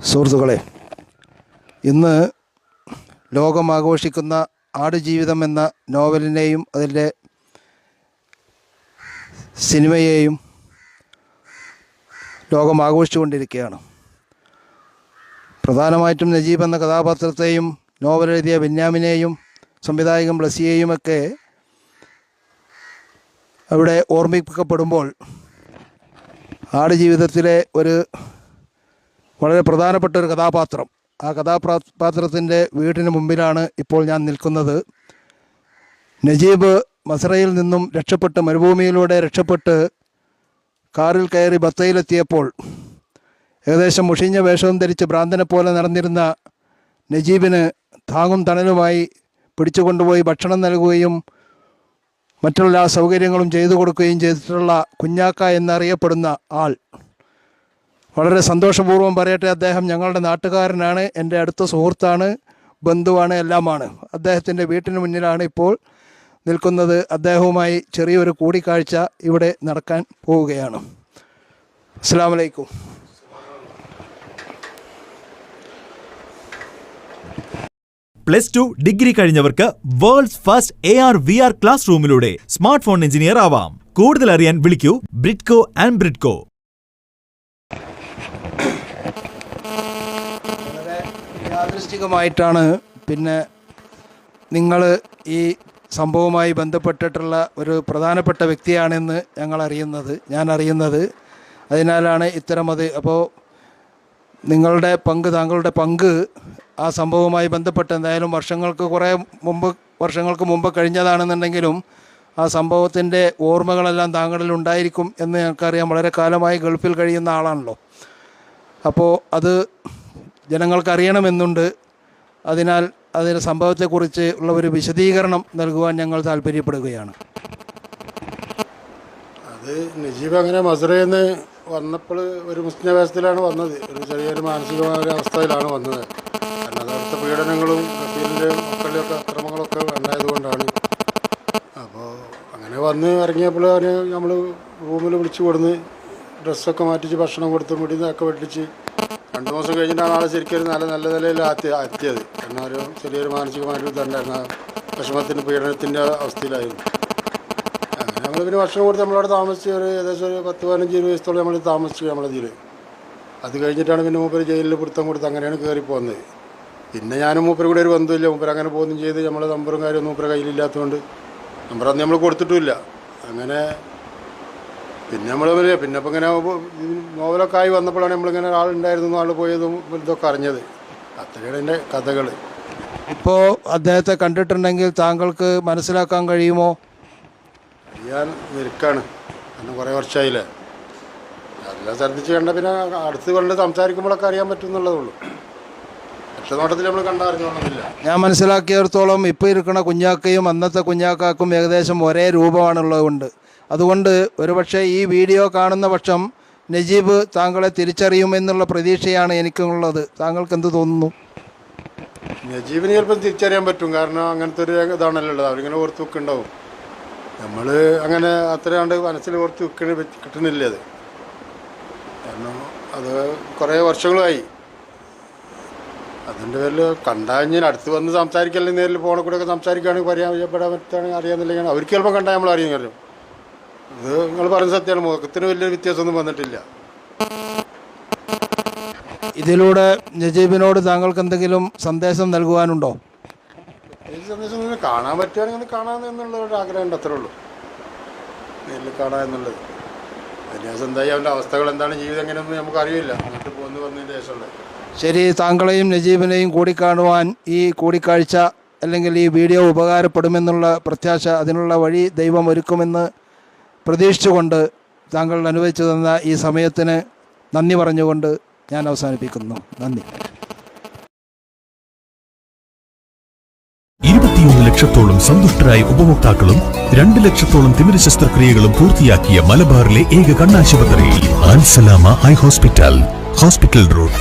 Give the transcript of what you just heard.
സുഹൃത്തുക്കളെ, ഇന്ന് ലോകം ആഘോഷിക്കുന്ന ആടുജീവിതം എന്ന നോവലിനെയും അതിൻ്റെ സിനിമയെയും ലോകം ആഘോഷിച്ചുകൊണ്ടിരിക്കുകയാണ്. പ്രധാനമായിട്ടും നജീബ് എന്ന കഥാപാത്രത്തെയും നോവലെഴുതിയ ബെന്യാമിനെയും സംവിധായകൻ ബ്ലസ്സിയെയുമൊക്കെ അവിടെ ഓർമ്മിപ്പിക്കപ്പെടുമ്പോൾ ആടുജീവിതത്തിലെ ഒരു വളരെ പ്രധാനപ്പെട്ട ഒരു കഥാപാത്രം, ആ കഥാപാത്രത്തിൻ്റെ വീടിന് മുമ്പിലാണ് ഇപ്പോൾ ഞാൻ നിൽക്കുന്നത്. നജീബ് മസ്രയിൽ നിന്നും രക്ഷപ്പെട്ട്, മരുഭൂമിയിലൂടെ രക്ഷപ്പെട്ട് കാറിൽ കയറി ബത്തയിലെത്തിയപ്പോൾ ഏകദേശം മുഷിഞ്ഞ വേഷവും ധരിച്ച് ഭ്രാന്തനെ പോലെ നടന്നിരുന്ന നജീബിന് താങ്ങും തണലുമായി പിടിച്ചുകൊണ്ടുപോയി ഭക്ഷണം നൽകുകയും മറ്റുള്ള സൗകര്യങ്ങളും ചെയ്തു കൊടുക്കുകയും ചെയ്തിട്ടുള്ള കുഞ്ഞാക്ക എന്നറിയപ്പെടുന്ന ആൾ, വളരെ സന്തോഷപൂർവ്വം പറയട്ടെ, അദ്ദേഹം ഞങ്ങളുടെ നാട്ടുകാരനാണ്, എൻ്റെ അടുത്ത സുഹൃത്താണ്, ബന്ധുവാണ്, എല്ലാമാണ്. അദ്ദേഹത്തിൻ്റെ വീട്ടിന് മുന്നിലാണ് ഇപ്പോൾ നിൽക്കുന്നത്. അദ്ദേഹവുമായി ചെറിയൊരു കൂടിക്കാഴ്ച ഇവിടെ നടക്കാൻ പോവുകയാണ്. അസ്സലാമു അലൈക്കും. +2 ഡിഗ്രി കഴിഞ്ഞവർക്ക് world's first AR VR class റൂമിലൂടെ സ്മാർട്ട് ഫോൺ എഞ്ചിനീയർ ആവാം. കൂടുതൽ അറിയാൻ വിളിക്കൂ ബ്രിഡ്കോ ആൻഡ് ബ്രിഡ്കോ. വളരെ യാദൃശ്ചികമായിട്ടാണ് പിന്നെ നിങ്ങൾ ഈ സംഭവവുമായി ബന്ധപ്പെട്ടിട്ടുള്ള ഒരു പ്രധാനപ്പെട്ട വ്യക്തിയാണെന്ന് ഞാൻ അറിയുന്നത്. അതിനാലാണ് ഇത്തരമത്. അപ്പോൾ താങ്കളുടെ പങ്ക് ആ സംഭവവുമായി ബന്ധപ്പെട്ട് എന്തായാലും വർഷങ്ങൾക്ക് മുമ്പ് കഴിഞ്ഞതാണെന്നുണ്ടെങ്കിലും ആ സംഭവത്തിൻ്റെ ഓർമ്മകളെല്ലാം താങ്കളിൽ ഉണ്ടായിരിക്കും എന്ന് ഞങ്ങൾക്കറിയാം. വളരെ കാലമായി ഗൾഫിൽ കഴിയുന്ന ആളാണല്ലോ. അപ്പോൾ അത് ജനങ്ങൾക്ക് അറിയണമെന്നുണ്ട്. അതിനാൽ അതിന് സംഭവത്തെക്കുറിച്ച് ഉള്ള ഒരു വിശദീകരണം നൽകുവാൻ ഞങ്ങൾ താല്പര്യപ്പെടുകയാണ്. അത് നജീബ് അങ്ങനെ മസ്രയിൽ നിന്ന് വന്നപ്പോൾ ഒരു മുസ്ലിവേഷത്തിലാണ് വന്നത്. ഒരു ചെറിയൊരു മാനസികമായ ഒരു അവസ്ഥയിലാണ് വന്നത്. കാരണം അതവിടുത്തെ പീഡനങ്ങളും റഫീലിൻ്റെ മക്കളുടെയൊക്കെ അക്രമങ്ങളൊക്കെ ഉണ്ടായതുകൊണ്ടാണ്. അപ്പോൾ അങ്ങനെ വന്ന് ഇറങ്ങിയപ്പോൾ നമ്മൾ റൂമിൽ വിളിച്ചു കൊടുന്ന് ഡ്രസ്സൊക്കെ മാറ്റിച്ച് ഭക്ഷണം കൊടുത്ത് മുടിയൊക്കെ വെട്ടിച്ച് 2 ദിവസം കഴിഞ്ഞിട്ടാണ് ആളെ ശരിക്കും നല്ല നിലയിൽ എത്തിയത്. കാരണം ഒരു ചെറിയൊരു മാനസികമായൊരു ഇതുണ്ടായിരുന്നു. വിഷമത്തിൻ്റെ പീഡനത്തിൻ്റെ അവസ്ഥയിലായിരുന്നു. അങ്ങനെ നമ്മൾ പിന്നെ ഭക്ഷണം കൊടുത്ത് നമ്മളവിടെ താമസിച്ച് ഒരു ഏകദേശം ഒരു 10-15-20 ദിവസത്തോളം നമ്മൾ താമസിച്ചു നമ്മളതിൽ. അത് കഴിഞ്ഞിട്ടാണ് പിന്നെ മൂപ്പര് ജയിലിൽ പിടുത്തം കൊടുത്ത് അങ്ങനെയാണ് കയറി പോകുന്നത്. പിന്നെ ഞാനും മൂപ്പര് കൂടെ ഒരു ബന്ധമില്ല. മൂപ്പര് അങ്ങനെ പോകുകയും ചെയ്ത് നമ്മളെ നമ്പറും കാര്യമൊന്നും മൂപ്പര് കയ്യിലില്ലാത്തതുകൊണ്ട് നമ്പർ അന്ന് നമ്മൾ കൊടുത്തിട്ടുമില്ല. അങ്ങനെ പിന്നെ ഇപ്പം ഇങ്ങനെ നോവലൊക്കെ ആയി വന്നപ്പോഴാണ് നമ്മളിങ്ങനെ ആളുണ്ടായിരുന്നു, ആൾ പോയതും ഇതൊക്കെ അറിഞ്ഞത്. അത്രയാണ് എൻ്റെ കഥകൾ. ഇപ്പോൾ അദ്ദേഹത്തെ കണ്ടിട്ടുണ്ടെങ്കിൽ താങ്കൾക്ക് മനസ്സിലാക്കാൻ കഴിയുമോ? അറിയാൻ നിൽക്കാണ്. കാരണം കുറേ വർഷമായില്ലേ. എല്ലാം ശ്രദ്ധിച്ച് കണ്ട പിന്നെ അടുത്ത് കൊണ്ട് സംസാരിക്കുമ്പോഴൊക്കെ അറിയാൻ പറ്റും എന്നുള്ളതുള്ളൂ. ഒറ്റനോട്ടത്തിൽ നമ്മൾ കണ്ടറിഞ്ഞോണമെന്നില്ല. ഞാൻ മനസ്സിലാക്കിയിടത്തോളം ഇപ്പോൾ ഇരിക്കുന്ന കുഞ്ഞാക്കയും അന്നത്തെ കുഞ്ഞാക്കാക്കും ഏകദേശം ഒരേ രൂപമാണുള്ളതുകൊണ്ട് അതുകൊണ്ട് ഒരുപക്ഷെ ഈ വീഡിയോ കാണുന്ന പക്ഷം നജീബ് താങ്കളെ തിരിച്ചറിയുമെന്നുള്ള പ്രതീക്ഷയാണ് എനിക്കുള്ളത്. താങ്കൾക്ക് എന്ത് തോന്നുന്നു? നജീബിന് ചിലപ്പം തിരിച്ചറിയാൻ പറ്റും. കാരണം അങ്ങനത്തെ ഒരു ഇതാണല്ലോ ഉള്ളത്. അവരിങ്ങനെ ഓർത്ത് വെക്കുന്നുണ്ടാവും. നമ്മൾ അങ്ങനെ അത്രയാണ്ട് മനസ്സിൽ ഓർത്ത് കിട്ടുന്നില്ല അത്. കാരണം അത് കുറേ വർഷങ്ങളായി. അതിൻ്റെ പേരിൽ കണ്ടാൽ അടുത്ത് വന്ന് സംസാരിക്കല്ലേ, നേരിൽ ഫോണിൽ കൂടെയൊക്കെ സംസാരിക്കുകയാണെങ്കിൽ പരിചയപ്പെടാൻ പറ്റുകയാണെങ്കിൽ അറിയാമെന്നില്ലെങ്കിൽ അവർക്ക് ചിലപ്പോൾ കണ്ടാൽ നമ്മൾ അറിയാൻ കഴിയും. ഇത് നിങ്ങൾ പറഞ്ഞ സത്യമാണ്. മുഖത്തിന് വലിയൊരു വ്യത്യാസമൊന്നും വന്നിട്ടില്ല. ഇതിലൂടെ നജീബിനോട് താങ്കൾക്ക് എന്തെങ്കിലും സന്ദേശം നൽകുവാനുണ്ടോ? സന്ദേശം കാണാൻ പറ്റുകയാണെങ്കിൽ കാണാൻ എന്നുള്ള ഒരു ആഗ്രഹം ഉണ്ട്, അത്രേ ഉള്ളൂ. നേരിൽ കാണാൻ എന്നുള്ളത്. അതിന് എന്തായി അവൻ്റെ അവസ്ഥകൾ എന്താണ്, ജീവിതം എങ്ങനെയൊന്നും നമുക്കറിയില്ല. അങ്ങോട്ട് വന്നതിൻ്റെ ശേഷമുള്ളത്. ശരി, താങ്കളെയും നജീബിനെയും കൂടിക്കാണുവാൻ ഈ കൂടിക്കാഴ്ച അല്ലെങ്കിൽ ഈ വീഡിയോ ഉപകാരപ്പെടുമെന്നുള്ള പ്രത്യാശ, അതിനുള്ള വഴി ദൈവം ഒരുക്കുമെന്ന് പ്രതീക്ഷിച്ചുകൊണ്ട് താങ്കൾ അനുവദിച്ചു തന്ന ഈ സമയത്തിന് നന്ദി പറഞ്ഞുകൊണ്ട് ഞാൻ അവസാനിപ്പിക്കുന്നു. നന്ദി. 21 ലക്ഷത്തോളം സന്തുഷ്ടരായ ഉപഭോക്താക്കളും 2 ലക്ഷത്തോളം തിമിര ശസ്ത്രക്രിയകളും പൂർത്തിയാക്കിയ മലബാറിലെ ഏക കണ്ണാശുപത്രി അൽ സലാമ ഹൈ ഹോസ്പിറ്റൽ റോഡ്.